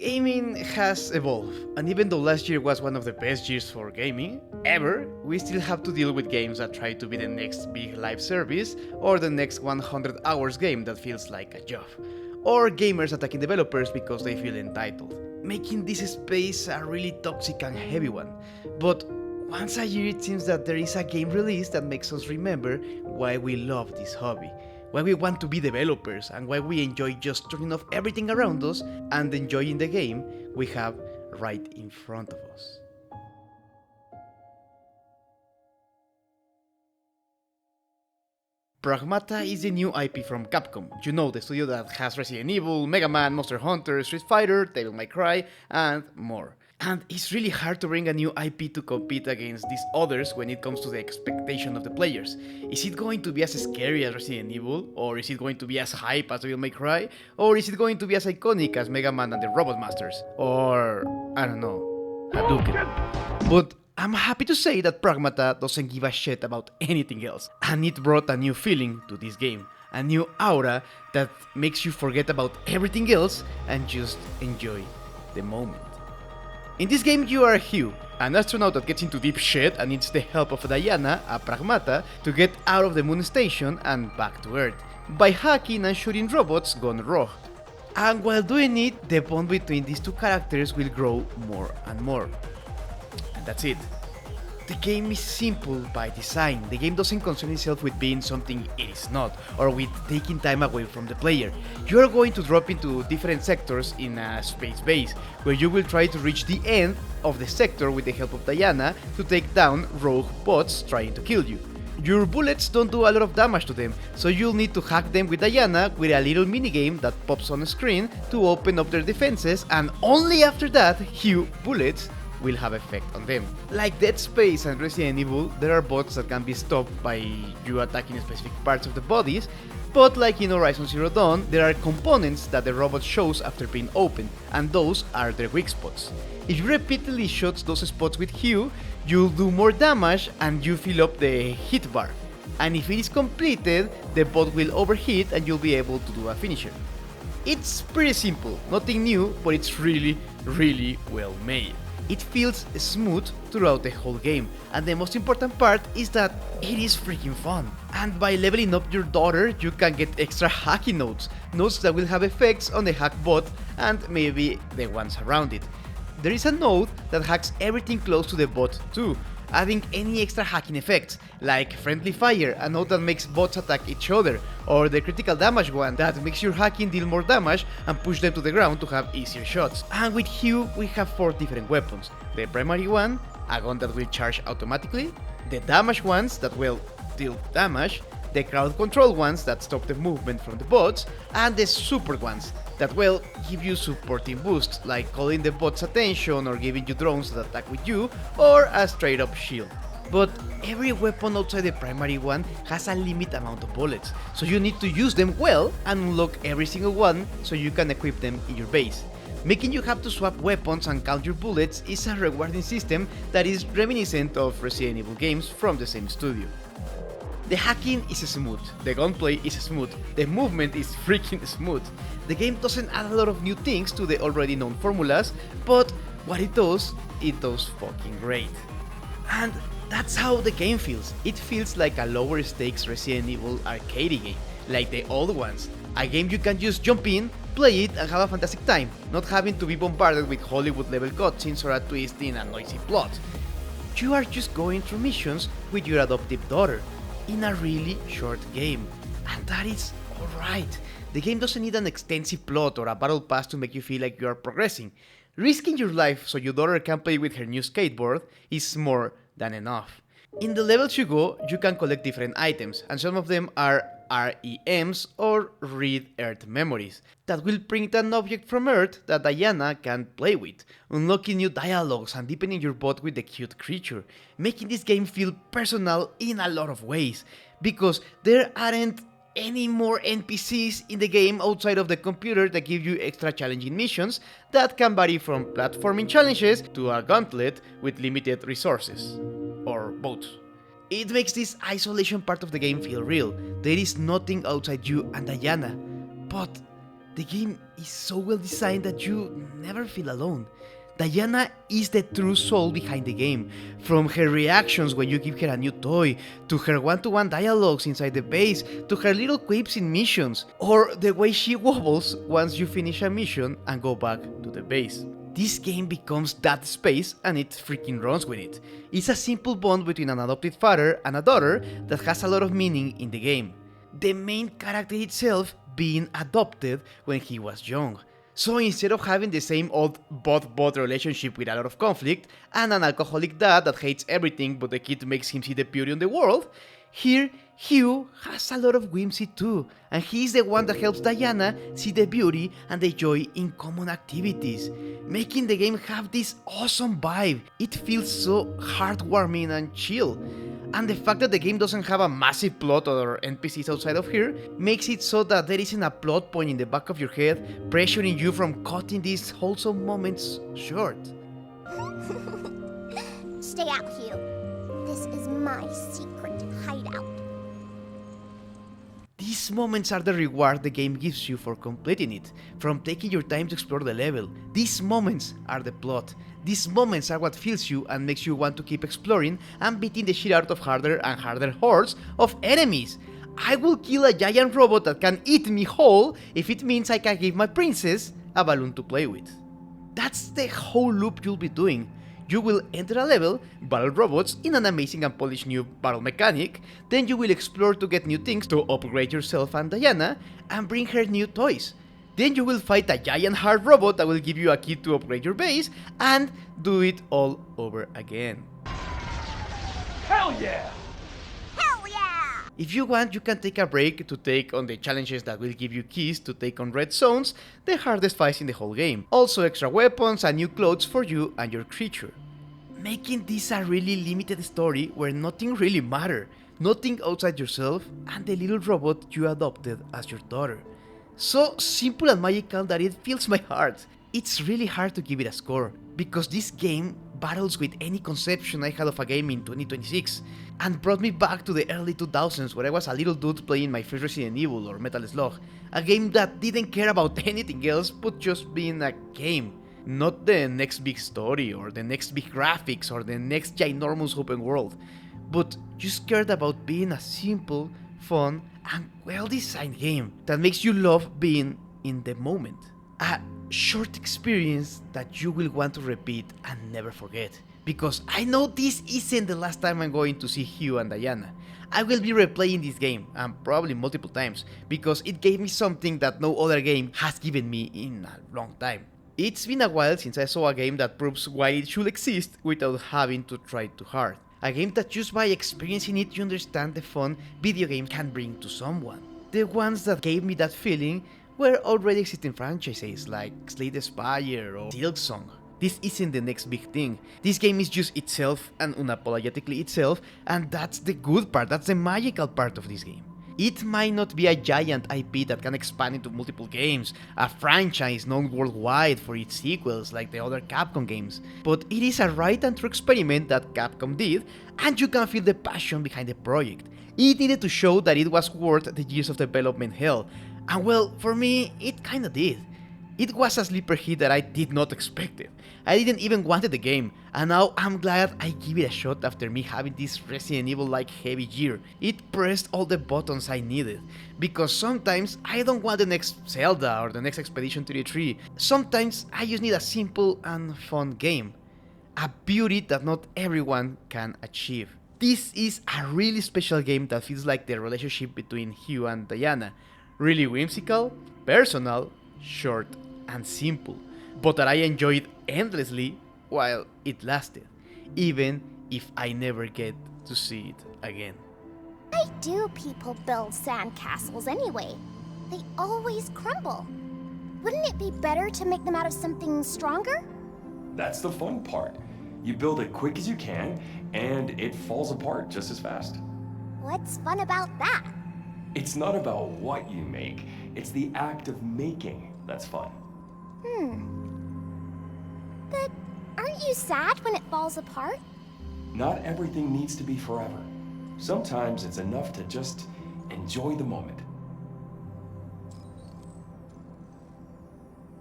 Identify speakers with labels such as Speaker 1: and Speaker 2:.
Speaker 1: Gaming has evolved, and even though last year was one of the best years for gaming ever, we still have to deal with games that try to be the next big live service or the next 100 hours game that feels like a job, or gamers attacking developers because they feel entitled, making this space a really toxic and heavy one. But once a year it seems that there is a game release that makes us remember why we love this hobby, why we want to be developers, and why we enjoy just turning off everything around us and enjoying the game we have right in front of us. Pragmata is the new IP from Capcom, you know, the studio that has Resident Evil, Mega Man, Monster Hunter, Street Fighter, Devil May Cry, and more. And it's really hard to bring a new IP to compete against these others when it comes to the expectation of the players. Is it going to be as scary as Resident Evil? Or is it going to be as hype as Devil May Cry? Or is it going to be as iconic as Mega Man and the Robot Masters? Or, I don't know, Hadouken. But I'm happy to say that Pragmata doesn't give a shit about anything else, and it brought a new feeling to this game, a new aura that makes you forget about everything else and just enjoy the moment. In this game you are Hugh, an astronaut that gets into deep shit and needs the help of Diana, a Pragmata, to get out of the moon station and back to Earth, by hacking and shooting robots gone rogue. And while doing it, the bond between these two characters will grow more and more. And that's it. The game is simple by design. The game doesn't concern itself with being something it is not, or with taking time away from the player. You are going to drop into different sectors in a space base, where you will try to reach the end of the sector with the help of Diana to take down rogue bots trying to kill you. Your bullets don't do a lot of damage to them, so you'll need to hack them with Diana with a little minigame that pops on the screen to open up their defenses, and only after that, Hugh bullets will have effect on them. Like Dead Space and Resident Evil, there are bots that can be stopped by you attacking specific parts of the bodies, but like in Horizon Zero Dawn, there are components that the robot shows after being opened, and those are their weak spots. If you repeatedly shoot those spots with Hugh, you'll do more damage and you fill up the hit bar. And if it is completed, the bot will overheat and you'll be able to do a finisher. It's pretty simple, nothing new, but it's really well made. It feels smooth throughout the whole game, and the most important part is that it is freaking fun. And by leveling up your daughter, you can get extra hacking nodes that will have effects on the hack bot and maybe the ones around it. There is a node that hacks everything close to the bot too, adding any extra hacking effects, like Friendly Fire, a node that makes bots attack each other, or the Critical Damage one that makes your hacking deal more damage and push them to the ground to have easier shots. And with Hugh we have 4 different weapons: the primary one, a gun that will charge automatically, the damage ones that will deal damage, the crowd control ones that stop the movement from the bots, and the super ones that will give you supporting boosts, like calling the bots' attention or giving you drones that attack with you, or a straight up shield. But every weapon outside the primary one has a limited amount of bullets, so you need to use them well and unlock every single one so you can equip them in your base. Making you have to swap weapons and count your bullets is a rewarding system that is reminiscent of Resident Evil games from the same studio. The hacking is smooth, the gunplay is smooth, the movement is freaking smooth. The game doesn't add a lot of new things to the already known formulas, but what it does fucking great. And that's how the game feels. It feels like a lower stakes Resident Evil arcade game, like the old ones. A game you can just jump in, play it and have a fantastic time, not having to be bombarded with Hollywood level cutscenes or a twist in a noisy plot. You are just going through missions with your adoptive daughter, in a really short game, and that is alright. The game doesn't need an extensive plot or a battle pass to make you feel like you are progressing. Risking your life so your daughter can play with her new skateboard is more than enough. In the levels you go, you can collect different items, and some of them are REMs or Read Earth Memories, that will print an object from Earth that Diana can play with, unlocking new dialogues and deepening your bond with the cute creature, making this game feel personal in a lot of ways, because there aren't any more NPCs in the game outside of the computer that give you extra challenging missions that can vary from platforming challenges to a gauntlet with limited resources, or both. It makes this isolation part of the game feel real. There is nothing outside you and Diana, but The game is so well designed that you never feel alone. Diana is the true soul behind the game, from her reactions when you give her a new toy, to her one-to-one dialogues inside the base, to her little quips in missions, or the way she wobbles once you finish a mission and go back to the base. This game becomes that space and it freaking runs with it. It's a simple bond between an adopted father and a daughter that has a lot of meaning in the game. The main character itself being adopted when he was young. So instead of having the same old bot relationship with a lot of conflict, and an alcoholic dad that hates everything but the kid makes him see the beauty in the world, here Hugh has a lot of whimsy too, and he's the one that helps Diana see the beauty and the joy in common activities, making the game have this awesome vibe. It feels so heartwarming and chill. And the fact that the game doesn't have a massive plot or NPCs outside of here makes it so that there isn't a plot point in the back of your head pressuring you from cutting these wholesome moments short.
Speaker 2: Stay out, Hugh. This is my secret hideout.
Speaker 1: These moments are the reward the game gives you for completing it, from taking your time to explore the level. These moments are the plot. These moments are what fills you and makes you want to keep exploring and beating the shit out of harder and harder hordes of enemies. I will kill a giant robot that can eat me whole if it means I can give my princess a balloon to play with. That's the whole loop you'll be doing. You will enter a level, battle robots in an amazing and polished new battle mechanic, then you will explore to get new things to upgrade yourself and Diana, and bring her new toys. Then you will fight a giant hard robot that will give you a key to upgrade your base, and do it all over again.
Speaker 3: Hell yeah!
Speaker 2: Hell yeah!
Speaker 1: If you want, you can take a break to take on the challenges that will give you keys to take on red zones, the hardest fights in the whole game. Also extra weapons and new clothes for you and your creature. Making this a really limited story where nothing really matters, nothing outside yourself and the little robot you adopted as your daughter. So simple and magical that it fills my heart. It's really hard to give it a score, because this game battles with any conception I had of a game in 2026, and brought me back to the early 2000s where I was a little dude playing my first Resident Evil or Metal Slug, a game that didn't care about anything else but just being a game. Not the next big story or the next big graphics or the next ginormous open world, but just cared about being a simple, fun, and well-designed game that makes you love being in the moment. A short experience that you will want to repeat and never forget. Because I know this isn't the last time I'm going to see Hugh and Diana. I will be replaying this game, and probably multiple times, because it gave me something that no other game has given me in a long time. It's been a while since I saw a game that proves why it should exist without having to try too hard. A game that just by experiencing it you understand the fun video games can bring to someone. The ones that gave me that feeling were already existing franchises like Slay the Spire or Silksong. This isn't the next big thing. This game is just itself and unapologetically itself, and that's the good part, that's the magical part of this game. It might not be a giant IP that can expand into multiple games, a franchise known worldwide for its sequels like the other Capcom games, but it is a right and true experiment that Capcom did, and you can feel the passion behind the project. It needed to show that it was worth the years of development hell, and well, for me, it kinda did. It was a sleeper hit that I did not expect it. I didn't even wanted the game, and now I'm glad I give it a shot after me having this Resident Evil-like heavy year. It pressed all the buttons I needed, because sometimes I don't want the next Zelda or the next Expedition 33. Sometimes I just need a simple and fun game. A beauty that not everyone can achieve. This is a really special game that feels like the relationship between Hugh and Diana. Really whimsical, personal, short, and simple, but that I enjoyed endlessly while it lasted, even if I never get to see it again.
Speaker 2: Why do people build sandcastles anyway? They always crumble. Wouldn't it be better to make them out of something stronger?
Speaker 3: That's the fun part. You build it quick as you can, and it falls apart just as fast.
Speaker 2: What's fun about that?
Speaker 3: It's not about what you make, it's the act of making that's fun.
Speaker 2: But aren't you sad when it falls apart?
Speaker 3: Not everything needs to be forever. Sometimes it's enough to just enjoy the moment.